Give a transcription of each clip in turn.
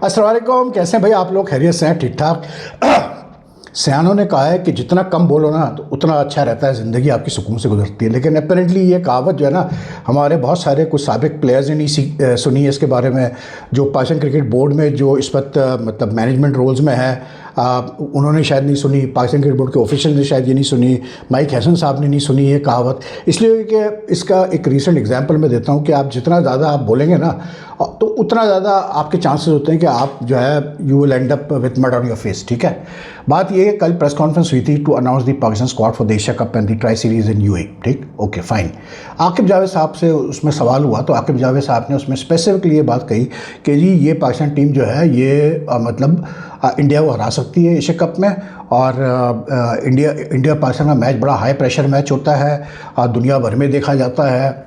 अस्सलाम वालेकुम, कैसे हैं भाई आप लोग? खैरियत से हैं? ठीक ठाक। सयानों ने कहा है कि जितना कम बोलो ना तो उतना अच्छा रहता है, ज़िंदगी आपकी सुकून से गुजरती है। लेकिन अपेरेंटली ये कहावत जो है ना, हमारे बहुत सारे कुछ साबिक प्लेयर्स ने नहीं सुनी है इसके बारे में। जो पाकिस्तान क्रिकेट बोर्ड में जो इस वक्त मतलब मैनेजमेंट रोल्स में है, उन्होंने शायद नहीं सुनी। पाकिस्तान क्रिकेट बोर्ड के ऑफिशियल ने शायद ये नहीं सुनी। माइक हैसन साहब ने नहीं सुनी ये कहावत। इसलिए कि इसका एक रीसेंट एग्जांपल मैं देता हूँ कि आप जितना ज़्यादा आप बोलेंगे ना तो उतना ज़्यादा आपके चांसेस होते हैं कि आप जो है you will and up with mud on your face. ठीक है, बात ये है कल प्रेस कॉन्फ्रेंस हुई थी to announce the Pakistan squad for the Asia cup and the tri series in UAE. ठीक, ओके फाइन। आकिब जावेद साहब से उसमें सवाल हुआ तो आकिब जावेद साहब ने उसमें स्पेसिफिकली ये बात कही कि जी ये पाकिस्तान टीम जो है ये मतलब इंडिया को हरा सकती है एशिया कप में। और इंडिया पाकिस्तान का मैच बड़ा हाई प्रेशर मैच होता है, दुनिया भर में देखा जाता है।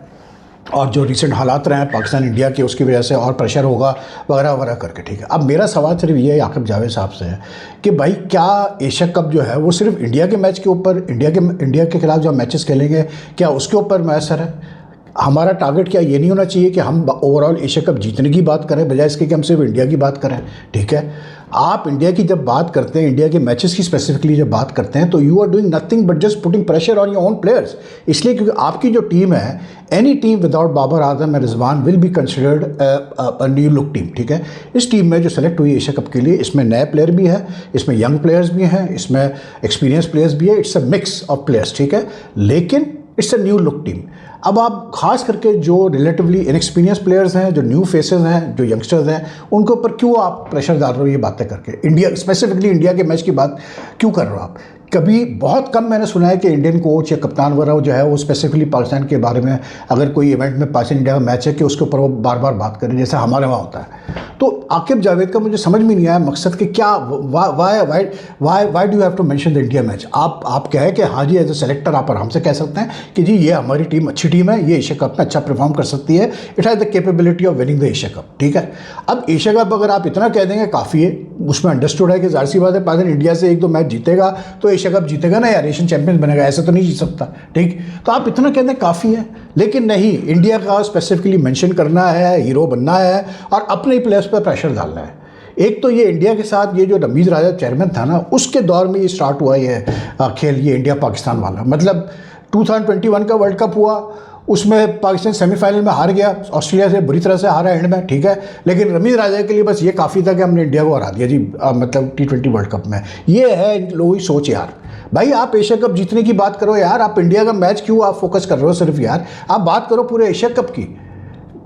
और जो रिसेंट हालात रहे हैं पाकिस्तान इंडिया के, उसकी वजह से और प्रेशर होगा वगैरह वगैरह करके। ठीक है, अब मेरा सवाल सिर्फ ये आकिब जावेद साहब से है कि भाई क्या एशिया कप जो है वो सिर्फ इंडिया के मैच के ऊपर, इंडिया के खिलाफ जो मैचेस खेलेंगे क्या उसके ऊपर मैसर है? हमारा टारगेट क्या ये नहीं होना चाहिए कि हम ओवरऑल एशिया कप जीतने की बात करें बजाय इसके कि हम सिर्फ इंडिया की बात करें? ठीक है, आप इंडिया की जब बात करते हैं, इंडिया के मैचेस की स्पेसिफिकली जब बात करते हैं तो you are doing nothing but just putting pressure on your own players. इसलिए क्योंकि आपकी जो टीम है, any team without Babar Azam and Rizwan will be considered a new look team. ठीक है, इस टीम में जो सेलेक्ट हुई एशिया कप के लिए, इसमें नए प्लेयर भी हैं, इसमें यंग प्लेयर्स भी हैं, इसमें एक्सपीरियंस प्लेयर्स भी है। It's a mix of players. ठीक है, लेकिन it's a new look team. अब आप खास करके जो रिलेटिवली इनएक्सपीरियंस प्लेयर्स हैं, जो न्यू फेसेस हैं, जो यंगस्टर्स हैं, उनके ऊपर क्यों आप प्रेशर डाल रहे हो ये बातें करके? इंडिया स्पेसिफिकली इंडिया के मैच की बात क्यों कर रहे हो आप? कभी बहुत कम मैंने सुना है कि इंडियन कोच या कप्तान वगैरह जो है वो स्पेसिफिकली पाकिस्तान के बारे में, अगर कोई इवेंट में पाकिस्तान इंडिया का मैच है, कि उसके ऊपर वो बार बार बात करें जैसे हमारे वहाँ होता है। तो आकिब जावेद का मुझे समझ में नहीं आया मकसद कि क्या why do have to mention the India match? आप कहें कि हाँ जी एज ए सेलेक्टर आप आराम से कह सकते हैं कि जी ये हमारी टीम अच्छी टीम है, ये एशिया कप में अच्छा परफॉर्म कर सकती है, it has the capability of winning the Asia cup. ठीक है, अब एशिया कप अगर आप इतना कह देंगे काफ़ी है, उसमें अंडरस्टूड है कि जाहिर सी बात है पाकिस्तान इंडिया से एक दो मैच जीतेगा तो एशिया कप जीतेगा ना यार, एशियन चैंपियन बनेगा, ऐसा तो नहीं जीत सकता। ठीक, तो आप इतना कहते हैं काफ़ी है। लेकिन नहीं, इंडिया का स्पेसिफिकली मेंशन करना है, हीरो बनना है और अपने ही प्लेयर्स पर प्रेशर डालना है। एक तो ये इंडिया के साथ ये जो रमीज़ राजा चेयरमैन था ना, उसके दौर में ये स्टार्ट हुआ ये खेल, ये इंडिया पाकिस्तान वाला। मतलब 2021 का वर्ल्ड कप हुआ, उसमें पाकिस्तान सेमीफाइनल में हार गया, ऑस्ट्रेलिया से बुरी तरह से हारा एंड में। ठीक है, लेकिन रमीज़ राजा के लिए बस ये काफ़ी था कि हमने इंडिया को हरा दिया जी, मतलब T20 वर्ल्ड कप में। ये है इन लोगों की सोच यार। भाई आप एशिया कप जीतने की बात करो यार, आप इंडिया का मैच क्यों आप फोकस कर रहे हो सिर्फ यार? आप बात करो पूरे एशिया कप की।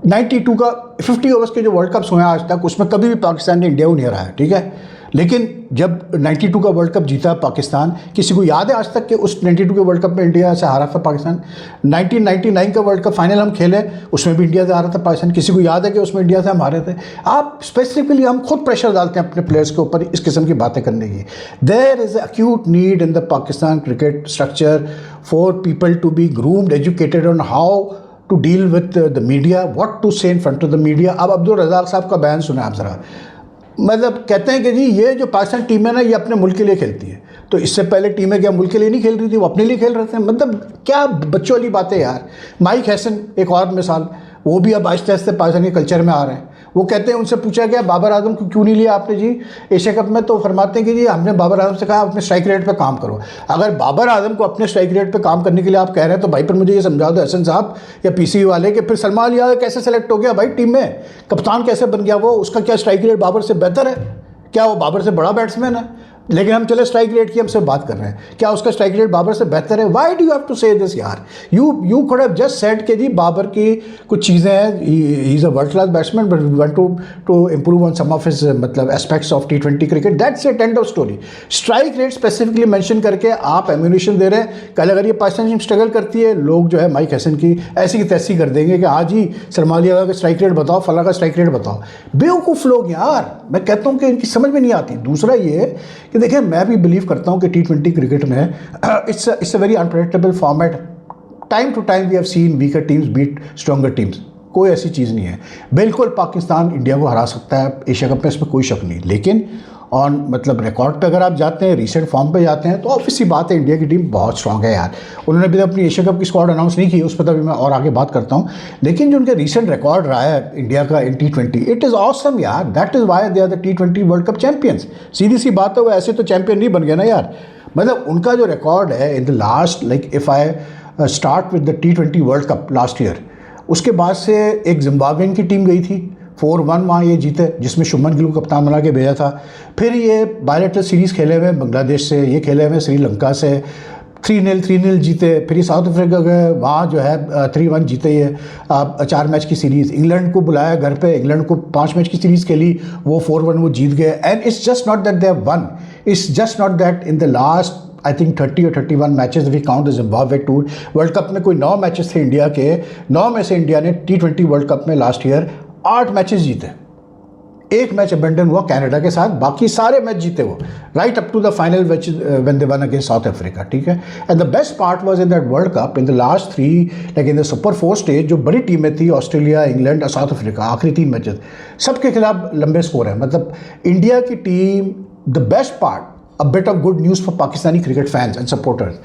92 का 50 ओवर्स के जो वर्ल्ड कप्स हुए हैं आज तक, उसमें कभी भी पाकिस्तान ने इंडिया को नहीं हराया। ठीक है, लेकिन जब 92 का वर्ल्ड कप जीता पाकिस्तान, किसी को याद है आज तक कि उस 92 के वर्ल्ड कप में इंडिया से हारा था पाकिस्तान? 1999 का वर्ल्ड कप फाइनल हम खेले, उसमें भी इंडिया से हारा था पाकिस्तान, किसी को याद है कि उसमें इंडिया से हम हारे थे? आप स्पेसिफिकली, हम खुद प्रेशर डालते हैं अपने प्लेयर्स के ऊपर इस किस्म की बातें करने की। There is acute need in the Pakistan cricket structure for people to be groomed, educated on how to deal with the media, what to say in front of the media. अब अब्दुल रज़ाक साहब का बयान सुना आप ज़रा, मतलब कहते हैं कि जी ये जो पाकिस्तान टीम है ना, ये अपने मुल्क के लिए खेलती है। तो इससे पहले टीमें क्या मुल्क के लिए नहीं खेल रही थी, वो अपने लिए खेल रहे थे? मतलब क्या बच्चों वाली बातें यार। माइक हैसन एक और मिसाल, वो भी अब आहिस्ते आहिस्ते पाकिस्तान के कल्चर में आ रहे हैं। वो कहते हैं, उनसे पूछा गया बाबर आजम को क्यों नहीं लिया आपने जी एशिया कप में, तो फरमाते हैं कि जी हमने बाबर आजम से कहा अपने स्ट्राइक रेट पे काम करो। अगर बाबर आजम को अपने स्ट्राइक रेट पे काम करने के लिए आप कह रहे हैं तो भाई पर मुझे ये समझा दो हसन साहब या पीसीबी वाले कि फिर सलमान अली यादव कैसे सेलेक्ट हो गया भाई टीम में, कप्तान कैसे बन गया वो? उसका क्या स्ट्राइक रेट बाबर से बेहतर है? क्या वो बाबर से बड़ा बैट्समैन है? लेकिन हम चले स्ट्राइक रेट की हमसे बात कर रहे हैं, क्या उसका स्ट्राइक रेट बाबर से बेहतर है? Why do you have to say this यार? You could have just said कि जी बाबर की कुछ चीज़ें हैं, he is a world class batsman but we want to improve on some of his मतलब aspects of T20 cricket, that's it, end of story. Strike rate specifically mention करके आप ammunition दे रहे हैं। कल अगर ये पाकिस्तान टीम स्ट्रगल करती है, लोग जो है माइक हैसन की ऐसी की तैसी कर देंगे कि हाँ जी सलमान अली का स्ट्राइक रेट बताओ, फला का स्ट्राइक रेट बताओ। बेवकूफ़ लोग यार, मैं कहता हूँ कि इनकी समझ में नहीं आती। दूसरा ये कि देखिए, मैं भी बिलीव करता हूं कि T20 क्रिकेट में it's a very unpredictable format. Time to time we have seen weaker teams beat stronger teams, कोई ऐसी चीज़ नहीं है। बिल्कुल पाकिस्तान इंडिया को हरा सकता है एशिया कप में, इसमें कोई शक नहीं। लेकिन ऑन मतलब रिकॉर्ड पे अगर आप जाते हैं, रीसेंट फॉर्म पे जाते हैं, तो ऑब्वियसली बात है इंडिया की टीम बहुत स्ट्रांग है यार। उन्होंने अभी अपनी एशिया कप की स्क्वाड अनाउंस नहीं की, उस पर तभी मैं और आगे बात करता हूँ, लेकिन जो उनके रीसेंट रिकॉर्ड रहा है इंडिया का इन T20, इट इज़ ऑसम यार। That is why they are the T20 world cup champions. सीधी सी बात है, वो ऐसे तो चैंपियन नहीं बन गया ना यार। मतलब उनका जो रिकॉर्ड है इन the last, like if I start with the T20 world cup last year, उसके बाद से एक जिम्बाब्वेन की टीम गई थी 4-1 वहाँ ये जीते, जिसमें शुभमन गिल को कप्तान बना के भेजा था। फिर ये बायलैटरल सीरीज़ खेले हुए बांग्लादेश से, ये खेले हुए श्रीलंका से 3-0 जीते। फिर ये साउथ अफ्रीका गए, वहाँ जो है 3-1 जीते ये 4 मैच की सीरीज़। इंग्लैंड को बुलाया घर पे, इंग्लैंड को 5 मैच की सीरीज़ खेली, वो 4-1 वो जीत गए। And it's just not that they have won, it's just not that in the last I think 30 और 31 matches we count the Zimbabwe tour world cup में कोई 9 मैचेस थे इंडिया के, 9 में से इंडिया ने T20 वर्ल्ड कप में last year 8 matches जीते। एक मैच अबेंडन हुआ कनाडा के साथ, बाकी सारे मैच जीते वो, right up to the final match when they won against South Africa, ठीक है। And the best part was in that world cup in the last 3, like in the super 4 stage, जो बड़ी टीमें थी ऑस्ट्रेलिया, इंग्लैंड और South Africa, आखिरी 3 matches सबके खिलाफ लंबे स्कोर है। मतलब इंडिया की team, the best part, a bit of good news for Pakistani cricket fans and supporters,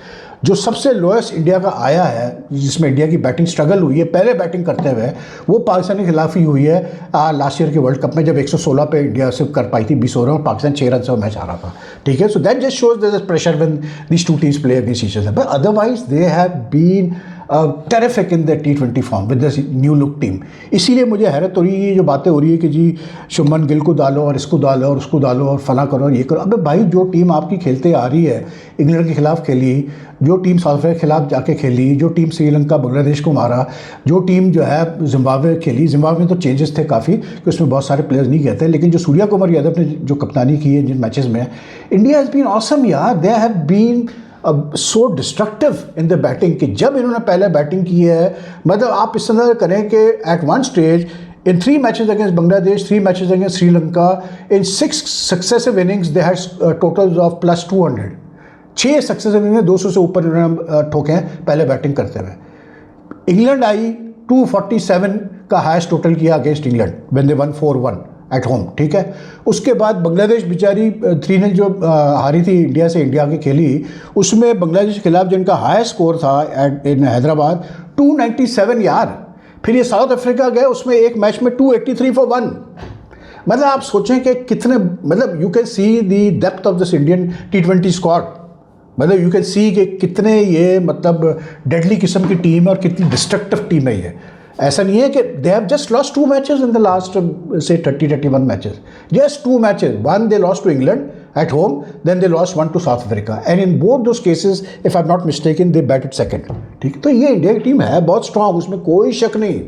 जो सबसे लोएस्ट इंडिया का आया है, जिसमें इंडिया की बैटिंग स्ट्रगल हुई है पहले बैटिंग करते हुए, वो पाकिस्तान के खिलाफ ही हुई है लास्ट ईयर के वर्ल्ड कप में, जब 116 पे इंडिया सिर्फ कर पाई थी 20 ओवर और पाकिस्तान 6 रन से मैच आ रहा था, ठीक है। So that just shows there is pressure when these two teams play against each other, but otherwise they have been terrific in the T20 form with the new look team. इसीलिए मुझे हैरत हो रही है, ये जो बातें हो रही है कि जी शुभमन गिल को डालो और इसको डालो और उसको डालो और फला करो और ये करो। अबे भाई, जो टीम आपकी खेलते आ रही है, इंग्लैंड के खिलाफ खेली, जो टीम साउथ अफ्रीका के खिलाफ जाके खेली, जो टीम श्रीलंका बांग्लादेश को मारा, जो टीम जो है जिम्बाब्वे खेली, जिम्बाब्वे में तो चेंजेस थे काफ़ी कि उसमें बहुत सारे प्लेयर्स नहीं गए थे, लेकिन जो सूर्या कुमार यादव ने जो कप्तानी की है जिन मैचेस में, इंडिया हैज़ बीन ऑसम यार। They have been so destructive in the batting कि जब इन्होंने पहले बैटिंग की है, मतलब आप इस तरह करें कि at one stage in 3 matches against Bangladesh, 3 matches against Sri Lanka, in 6 successive innings they had totals of plus 200। 6 successive innings 200 से ऊपर इन्होंने ठोके हैं पहले बैटिंग करते हुए। इंग्लैंड आई 247 का हाईएस्ट टोटल किया against England when they one 4-1 at home, ठीक है। उसके बाद बांग्लादेश बेचारी 3-0 जो हारी थी इंडिया से, इंडिया की खेली, उसमें बांग्लादेश के खिलाफ जिनका हाई स्कोर था इन हैदराबाद 297 यार। फिर ये साउथ अफ्रीका गए, उसमें एक मैच में 283 फॉर 1। मतलब आप सोचें कि कितने, मतलब you can see the depth of this Indian T20 squad. मतलब यू कैन सी कि कितने ये मतलब डेडली किस्म की टीम है और कितनी डिस्ट्रक्टिव टीम है ये। ऐसा नहीं है कि they have just lost 2 matches in the last से 30-31 matches, just 2 matches. One they lost to England at home, then they lost 1 to South Africa, and in both those cases if I am not mistaken they batted second, ठीक। तो ये India की team है बहुत strong, उसमें कोई शक नहीं,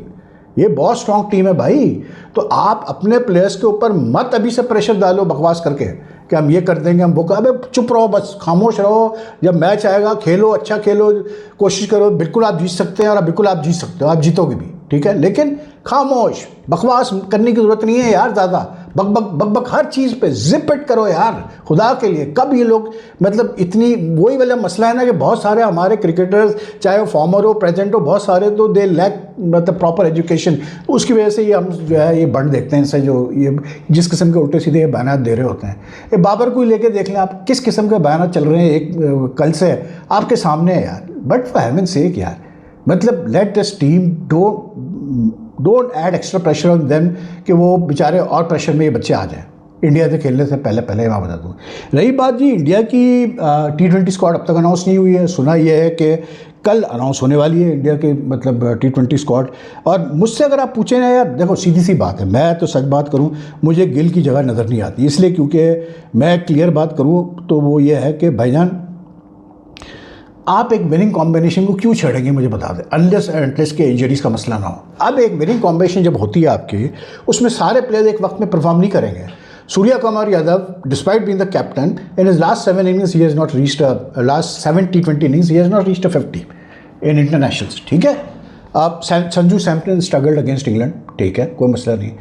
ये बहुत स्ट्रांग टीम है भाई। तो आप अपने प्लेयर्स के ऊपर मत अभी से प्रेशर डालो बकवास करके कि हम ये कर देंगे, हम वो कर। अबे चुप रहो, बस खामोश रहो। जब मैच आएगा खेलो, अच्छा खेलो, कोशिश करो, बिल्कुल आप जीत सकते हैं और बिल्कुल आप जीत सकते हो, आप जीतोगे भी, ठीक है। लेकिन खामोश, बकवास करने की ज़रूरत नहीं है यार ज़्यादा। बक बक बक बक हर चीज़ पे जिप इट करो यार, खुदा के लिए। कब ये लोग मतलब इतनी, वही वाला मसला है ना कि बहुत सारे हमारे क्रिकेटर्स, चाहे वो फॉर्मर हो प्रेजेंट हो, बहुत सारे तो दे लैक मतलब प्रॉपर एजुकेशन। उसकी वजह से ये हम जो है ये बंद देखते हैं इनसे, जो ये जिस किस्म के उल्टे सीधे बयान दे रहे होते हैं। ये बाबर को लेके देख लें आप, किस किस्म के बयान चल रहे हैं, एक कल से आपके सामने है यार। बट फॉर हेवन सेक यार, मतलब let this team don't add extra pressure on them कि वो बेचारे और प्रेशर में ये बच्चे आ जाएं इंडिया से खेलने से पहले मैं बता दूँ। रही बात जी इंडिया की T20 स्क्वाड अब तक अनाउंस नहीं हुई है। सुना यह है कि कल अनाउंस होने वाली है इंडिया के मतलब T20 स्क्वाड। और मुझसे अगर आप पूछें ना यार, देखो सीधी सी बात है, मैं तो सच बात करूं, मुझे गिल की जगह नज़र नहीं आती। इसलिए क्योंकि मैं क्लियर बात करूं तो वो ये है कि भाईजान आप एक विनिंग कॉम्बिनेशन को क्यों छेड़ेंगे मुझे बता दें, अनलेस एंड अनलेस के इंजरीज का मसला ना हो। अब एक विनिंग कॉम्बिनेशन जब होती है आपकी, उसमें सारे प्लेयर एक वक्त में परफॉर्म नहीं करेंगे। Surya Kumar Yadav, despite being the captain, in his last 7 innings he has not reached last 7 T20 innings he has not reached 50 in internationals, ठीक है। अब Sanju Samson struggled against England, ठीक है, कोई मसला नहीं,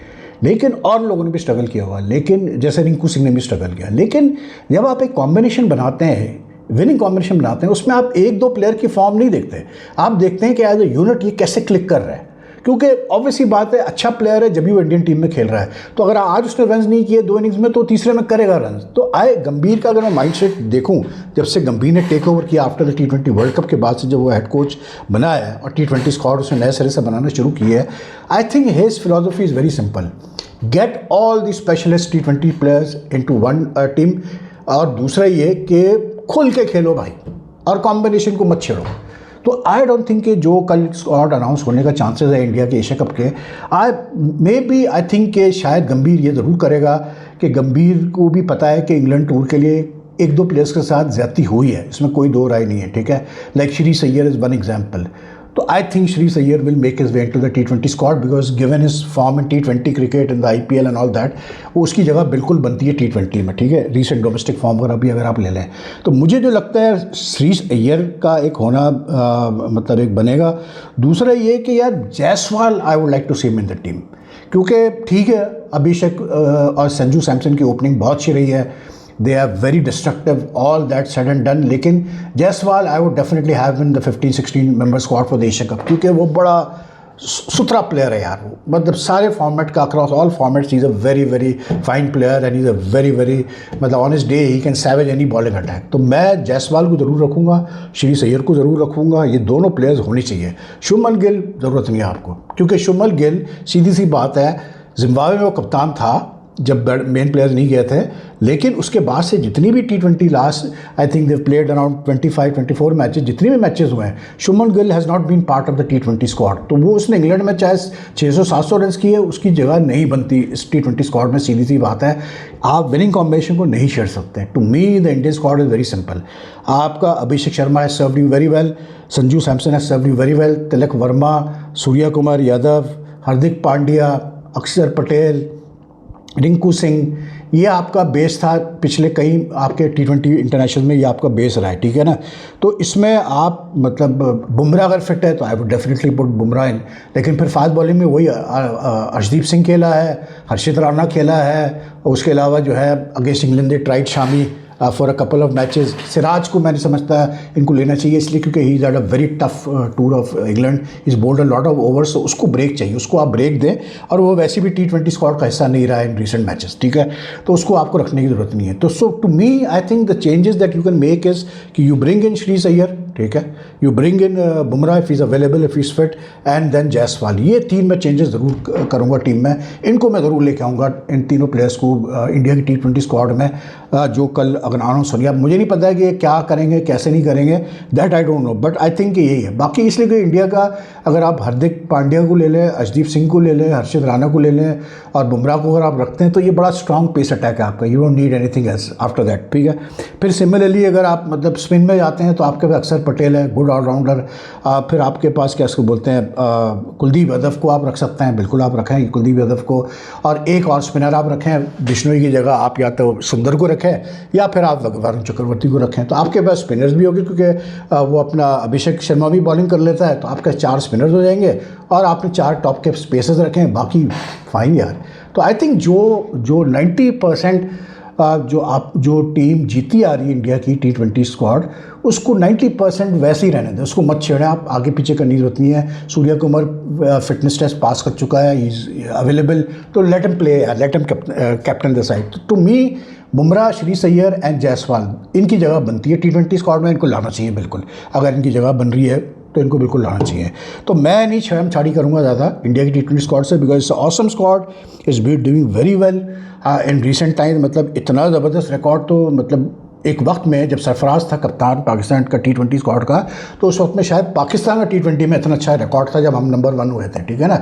लेकिन और लोगों ने भी स्ट्रगल किया हुआ, लेकिन जैसे रिंकू सिंह ने भी स्ट्रगल किया। लेकिन जब आप एक कॉम्बिनेशन बनाते हैं, विनिंग कॉम्बिनेशन बनाते हैं, उसमें आप 1-2 प्लेयर की फॉर्म नहीं देखते, आप देखते हैं कि एज ए यूनिट ये कैसे क्लिक कर रहा है, क्योंकि ऑब्वियसली बात है, अच्छा प्लेयर है जब भी वो इंडियन टीम में खेल रहा है। तो अगर आज उसने रन नहीं किए 2 इनिंग्स में, तो तीसरे में करेगा रन। तो गंभीर का अगर मैं माइंड सेट देखूँ, जब से गंभीर ने टेक ओवर किया after the T20 world cup के बाद से, जब वो हेड कोच बना है और T20 स्क्वाड उसने नए सिरे से बनाना शुरू किया है, I think his philosophy is very simple, get all the specialist T20 players into one team, और दूसरा ये कि खुल के खेलो भाई, और कॉम्बिनेशन को मत छेड़ो। तो आई डोंट थिंक कि जो कल स्क्वाड अनाउंस होने का चांसेस है इंडिया के एशिया कप के, आई थिंक कि शायद गंभीर ये ज़रूर करेगा कि गंभीर को भी पता है कि इंग्लैंड टूर के लिए 1-2 प्लेयर्स के साथ ज़्यादती हुई है, इसमें कोई दो राय नहीं है, ठीक है। Like Shreyas Iyer is one example. तो I think Shreyas Iyer will make his way to the T20 squad, because given his form in T20 cricket in the IPL and all that, वो उसकी जगह बिल्कुल बनती है T20 में, ठीक है। रीसेंट डोमेस्टिक फॉर्म वगैरह भी अगर आप ले लें, तो मुझे जो लगता है श्री सैयर का एक होना मतलब एक बनेगा। दूसरा ये कि यार Jaiswal, I would like to see him in the team, क्योंकि ठीक है अभिषेक और संजू सैमसन की ओपनिंग बहुत अच्छी रही है, they are very destructive, all that said and done, लेकिन Jaiswal I would definitely have in the 15-16 member squad for the Asia Cup, क्योंकि वो बड़ा सुथरा प्लेयर है यार, वो मतलब सारे फॉर्मेट का, across all formats, is a very very fine player and is a very very मतलब on his day he can savage any bowling attack. तो मैं जायसवाल को ज़रूर रखूँगा, श्री सैयर को ज़रूर रखूँगा, ये दोनों प्लेयर्स होने चाहिए। शुभमन गिल ज़रूरत नहीं है आपको, क्योंकि शुभमन गिल सीधी सी बात है, जिम्बाब्वे में वो कप्तान था जब मेन प्लेयर्स नहीं गए थे, लेकिन उसके बाद से जितनी भी T20 last I think they played around 25-24 matches, जितने भी मैचेस हुए हैं, Shubman Gill has not been part of the T20 squad. तो वो उसने इंग्लैंड में चाहे 600-700 रन किए, उसकी जगह नहीं बनती इस T20 स्क्वाड में, सीधी सी बात है। आप विनिंग कॉम्बिनेशन को नहीं छेड़ सकते। To me the Indian squad is very simple. आपका Abhishek Sharma has served you very well, Sanju Samson has served you very well, Tilak Varma, Surya Kumar Yadav, Hardik Pandya, Akshar Patel, Rinku Singh, ये आपका बेस था पिछले कई आपके T20 इंटरनेशनल में, ये आपका बेस रहा है, ठीक है ना। तो इसमें आप मतलब बुमराह अगर फिट है तो I would definitely put Bumrah in, लेकिन फिर फास्ट बॉलिंग में वही अर्शदीप सिंह खेला है, हर्षित राणा खेला है, और उसके अलावा जो है against England they tried Shami for a couple of matches. Siraj को मैंने समझता है इनको लेना चाहिए, इसलिए क्योंकि he is at a very tough tour of England, is bowled a lot of overs, तो उसको ब्रेक चाहिए, उसको आप ब्रेक दें, और वो वैसे भी T20 स्क्वाड का हिस्सा नहीं रहा है इन रिसेंट मैचेस, ठीक है। तो उसको आपको रखने की ज़रूरत नहीं है। तो so to me I think the changes that you can make is कि you bring in Shreyas Iyer, ठीक है, you bring in Bumrah if is available, if is fit, and then Jaiswal. ये 3 मैं चेंजेस ज़रूर करूँगा टीम में, इनको मैं ज़रूर लेके आऊँगा, इन तीनों प्लेयर्स को इंडिया की T20 स्क्वाड में, जो कल अगर अनाउंस हो गया। मुझे नहीं पता है कि क्या करेंगे कैसे नहीं करेंगे, that I don't know, but I think यही है। बाकी इसलिए कि इंडिया का अगर आप हार्दिक पांड्या को ले लें, अर्शदीप सिंह को ले लें, हर्षित राणा को ले लें, और बुमराह को अगर आप रखते हैं, तो ये बड़ा स्ट्रॉन्ग पेस अटैक है आपका, you don't need anything else after that, ठीक है। फिर सिमिलरली अगर आप मतलब स्पिन में जाते हैं, तो आपके पास अक्षर पटेल है, गुड ऑलराउंडर। फिर आपके पास क्या इसको बोलते हैं, कुलदीप यादव को आप रख सकते हैं, बिल्कुल आप रखें कुलदीप यादव को, और एक और स्पिनर आप रखें बिश्नोई की जगह, आप या तो सुंदर को रखें या फिर आप वरुण चक्रवर्ती को रखें। तो आपके पास स्पिनर्स भी होंगे, क्योंकि वो अपना अभिषेक शर्मा भी बॉलिंग कर लेता है, तो आपके 4 स्पिनर्स हो जाएंगे, और आपने 4 टॉप के स्पेसेस रखें, बाकी फाइन यार। तो आई थिंक जो 90% जो टीम जीती आ रही है इंडिया की T20 स्क्वाड, उसको 90% वैसे ही रहने दें, उसको मत छेड़ें, आप आगे पीछे करने की जरूरत नहीं है। Surya Kumar fitness test pass कर चुका है, ही इज़ अवेलेबल, तो let him play, let him captain the side. To me Bumrah, Shreyas Iyer and Jaiswal, इनकी जगह बनती है T20 स्क्वाड में, इनको लाना चाहिए बिल्कुल। अगर इनकी जगह बन रही है तो इनको बिल्कुल लाना चाहिए। तो मैं नहीं छेड़म छाड़ी करूँगा ज़्यादा इंडिया की T20 स्क्वाड से, because it's awesome squad, is be doing very well in recent time. मतलब इतना ज़बरदस्त रिकॉर्ड, तो मतलब एक वक्त में जब सरफराज था कप्तान पाकिस्तान का T20 स्क्वाड का, तो उस वक्त में शायद पाकिस्तान का T20 में इतना अच्छा रिकॉर्ड था जब हम नंबर 1 हुए थे, ठीक है ना।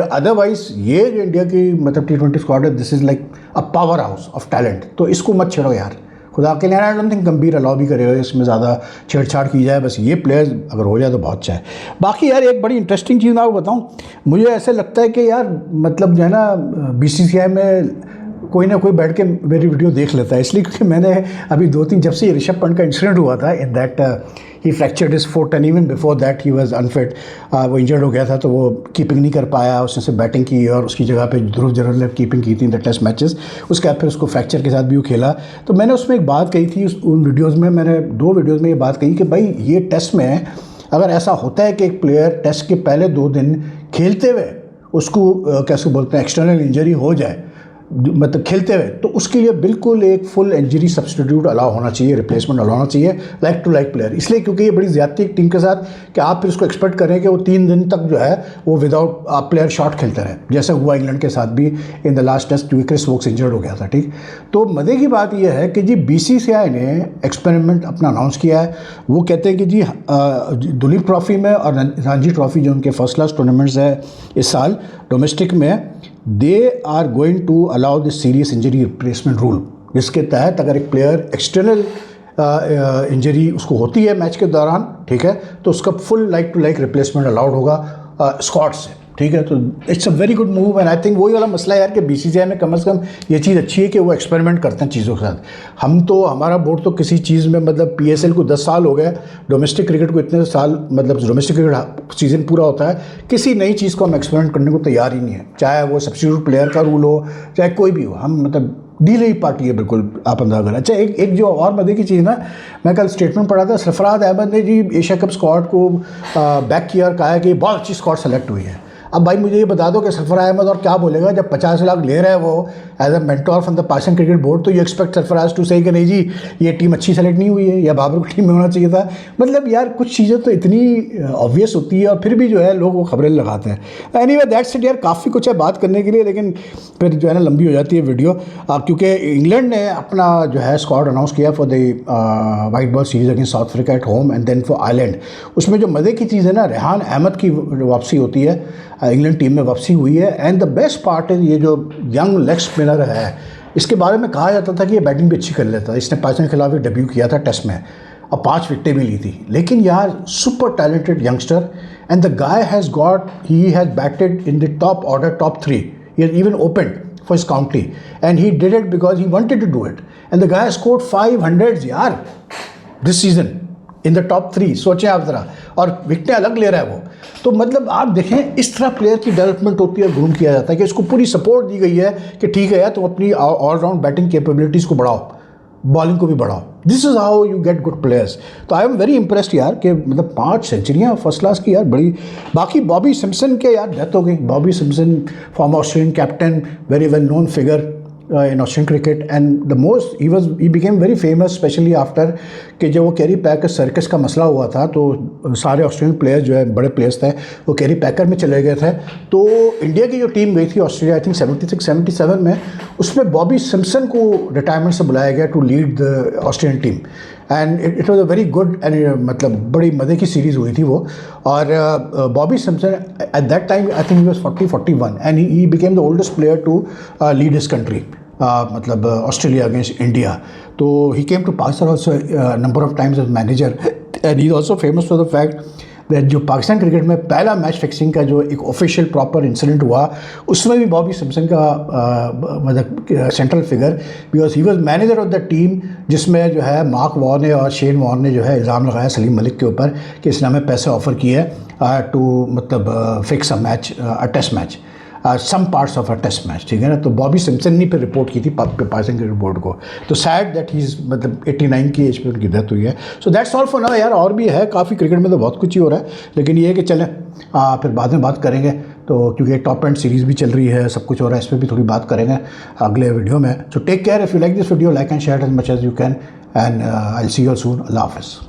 अदरवाइज ये जो इंडिया की मतलब T20 स्क्वाड है, this is like a power house of talent. तो इसको मत छेड़ो यार, खुदा के लिए। आई डोंट थिंक गंभीर अलाउ भी करेगा इसमें ज़्यादा छेड़छाड़ की जाए, बस ये प्लेयर्स अगर हो जाए तो बहुत अच्छा है। बाकी यार एक बड़ी इंटरेस्टिंग चीज़ मैं आपको बताऊँ, मुझे ऐसे लगता है कि यार मतलब जो है ना BCCI में कोई ना कोई बैठ के मेरी वीडियो देख लेता है, इसलिए क्योंकि मैंने अभी 2-3 जब से ये ऋषभ पंत का इंसिडेंट हुआ था, in that he fractured his foot, and even before that he was unfit, वो इंजर्ड हो गया था, तो वो कीपिंग नहीं कर पाया, उसने से बैटिंग की और उसकी जगह पे ध्रुव जरल ने कीपिंग की थी इन द टेस्ट मैचेस। उसके बाद फिर उसको फ्रैक्चर के साथ भी वो खेला। तो मैंने उसमें एक बात कही थी, उन वीडियोज़ में मैंने 2 वीडियोज़ में ये बात कही कि भाई ये टेस्ट में अगर ऐसा होता है कि एक प्लेयर टेस्ट के पहले 2 दिन खेलते हुए उसको कैसे बोलते हैं एक्सटर्नल इंजरी हो जाए, मतलब खेलते हुए, तो उसके लिए बिल्कुल एक फुल इंजरी सब्सटीट्यूट अलाउ होना चाहिए, रिप्लेसमेंट अलाउ होना चाहिए लाइक टू लाइक प्लेयर। इसलिए क्योंकि ये बड़ी ज़्यादती एक टीम के साथ कि आप फिर उसको एक्सपेक्ट करें कि वो 3 दिन तक जो है वो विदाउट प्लेयर शॉट खेलते रहे, जैसे हुआ इंग्लैंड के साथ भी इन द लास्ट टेस्ट, क्योंकि क्रिस वोक्स इंजर्ड हो गया था। ठीक, तो मज़े की बात यह है कि जी BCCI ने एक्सपेरिमेंट अपना अनाउंस किया है। वो कहते हैं कि जी दुलीप ट्रॉफी में और रणजी ट्रॉफी जो उनके फर्स्ट क्लास टूर्नामेंट्स है इस साल डोमेस्टिक में, they are going to allow this serious injury replacement rule, जिसके तहत अगर एक प्लेयर एक्सटर्नल इंजरी उसको होती है मैच के दौरान, ठीक है, तो उसका full like to like replacement allowed होगा स्क्वाड से। ठीक है, तो it's a very good move and I think वही वाला मसला है यार कि BCCI में कम से कम ये चीज़ अच्छी है कि वो एक्सपेरिमेंट करते हैं चीज़ों के साथ। हम तो हमारा बोर्ड तो किसी चीज़ में, मतलब PSL को 10 साल हो गए, डोमेस्टिक क्रिकेट को इतने साल, मतलब डोमेस्टिक क्रिकेट सीजन पूरा होता है, किसी नई चीज़ को हम एक्सपेरिमेंट करने को तैयार ही नहीं है, चाहे वो सब्स्टिट्यूट प्लेयर का रूल हो, चाहे कोई भी हो। हम मतलब डील पार्टी है बिल्कुल, आप अंदाजा करें। अच्छा, एक जो और मजे की चीज़ ना, मैं कल स्टेटमेंट पढ़ा था, सरफराज अहमद ने जी एशिया कप स्क्वाड को बैक किया और कहा है कि बहुत अच्छी स्क्वाड सेलेक्ट हुई है। अब भाई मुझे ये बता दो कि सरफराज अहमद और क्या बोलेगा जब 50 लाख ले रहा है वो as a mentor from the Pakistan cricket board, तो you expect Sarfaraz to say कि नहीं जी ये टीम अच्छी सेलेक्ट नहीं हुई है या बाबर की टीम में होना चाहिए था। मतलब यार कुछ चीज़ें तो इतनी ऑब्वियस होती है और फिर भी जो है लोग वो खबरें लगाते हैं। एनीवे दैट्स इट यार, काफ़ी कुछ है बात करने के लिए, लेकिन फिर जो है ना लंबी हो जाती है वीडियो, क्योंकि इंग्लैंड ने अपना जो है स्क्वाड अनाउंस किया for the white ball series against South Africa at home and then for Ireland. उसमें जो मज़े की चीज़ है ना, रेहान अहमद की वापसी होती है, इंग्लैंड टीम में वापसी हुई है। एंड द बेस्ट पार्ट है ये जो यंग लेग स्पिनर है, इसके बारे में कहा जाता था कि ये बैटिंग भी अच्छी कर लेता है। इसने पाकिस्तान के खिलाफ ही डेब्यू किया था टेस्ट में और 5 विकेटें भी ली थी। लेकिन यार super talented youngster and the guy has got, he has batted in the top order, top 3, he has even opened for his county and he did it because he wanted to do it and the guy scored 500 यार this season in the top 3। सोचें आप ज़रा, और विकेटें अलग ले रहा है वो। तो मतलब आप देखें इस तरह प्लेयर की डेवलपमेंट होती है, ग्रूम किया जाता है कि इसको पूरी सपोर्ट दी गई है कि ठीक है यार तुम अपनी ऑलराउंड बैटिंग कैपेबिलिटीज़ को बढ़ाओ, बॉलिंग को भी बढ़ाओ। This is how you get good players. तो आई एम वेरी इंप्रेस्ड यार कि मतलब 5 सेंचुरियाँ फर्स्ट क्लास की यार, बड़ी। बाकी बॉबी सिम्पसन के यार डेथ हो गई। Bobby Simpson farmer Australian captain, very well known figure in Australian cricket, and the most he became very famous especially after कि जब वो कैरी पैकर सर्कस का मसला हुआ था, तो सारे ऑस्ट्रेलियन प्लेयर्स जो है बड़े प्लेयर्स थे वो कैरी पैकर में चले गए थे। तो इंडिया की जो टीम गई थी ऑस्ट्रेलिया, आई थिंक 76-77 में, उसमें बॉबी सिम्पसन को रिटायरमेंट से बुलाया गया to lead the Australian team and it was a very good and मतलब बड़ी मज़े की सीरीज़ हुई थी वो। और Bobby Simpson at that time I think he was 40-41 and he became the oldest player to lead his country, मतलब Australia against India. तो he came to Pakistan also number of times as manager and he is also famous for the fact that जो Pakistan cricket में पहला match fixing का जो एक official proper incident हुआ, उसमें भी बॉबी सिम्पसन का मतलब central figure, because he was manager of the team, जिसमें जो है मार्क वॉर ने और शेन वॉर ने जो है इल्ज़ाम लगाया सलीम मलिक के ऊपर कि इसने हमें पैसे ऑफर किए टू मतलब fix a match, a test match, some parts of a test match, ठीक है ना। तो बॉबी सिम्पसन ने फिर रिपोर्ट की थी पाकिस्तान क्रिकेट बोर्ड को। तो सैड दैट ही इज़ मतलब 89 की एज पे उनकी डेथ हुई है। So that's all for now यार, और भी है काफ़ी, क्रिकेट में तो बहुत कुछ ही हो रहा है, लेकिन ये है कि चलें फिर बाद में बात करेंगे, तो क्योंकि टॉप एंड सीरीज़ भी चल रही है, सब कुछ हो रहा है, इस पर भी थोड़ी बात करेंगे अगले वीडियो में। So take care, if you like this video, like and share as much as you can, and I will see you soon. अल्लाह हाफ़िज़।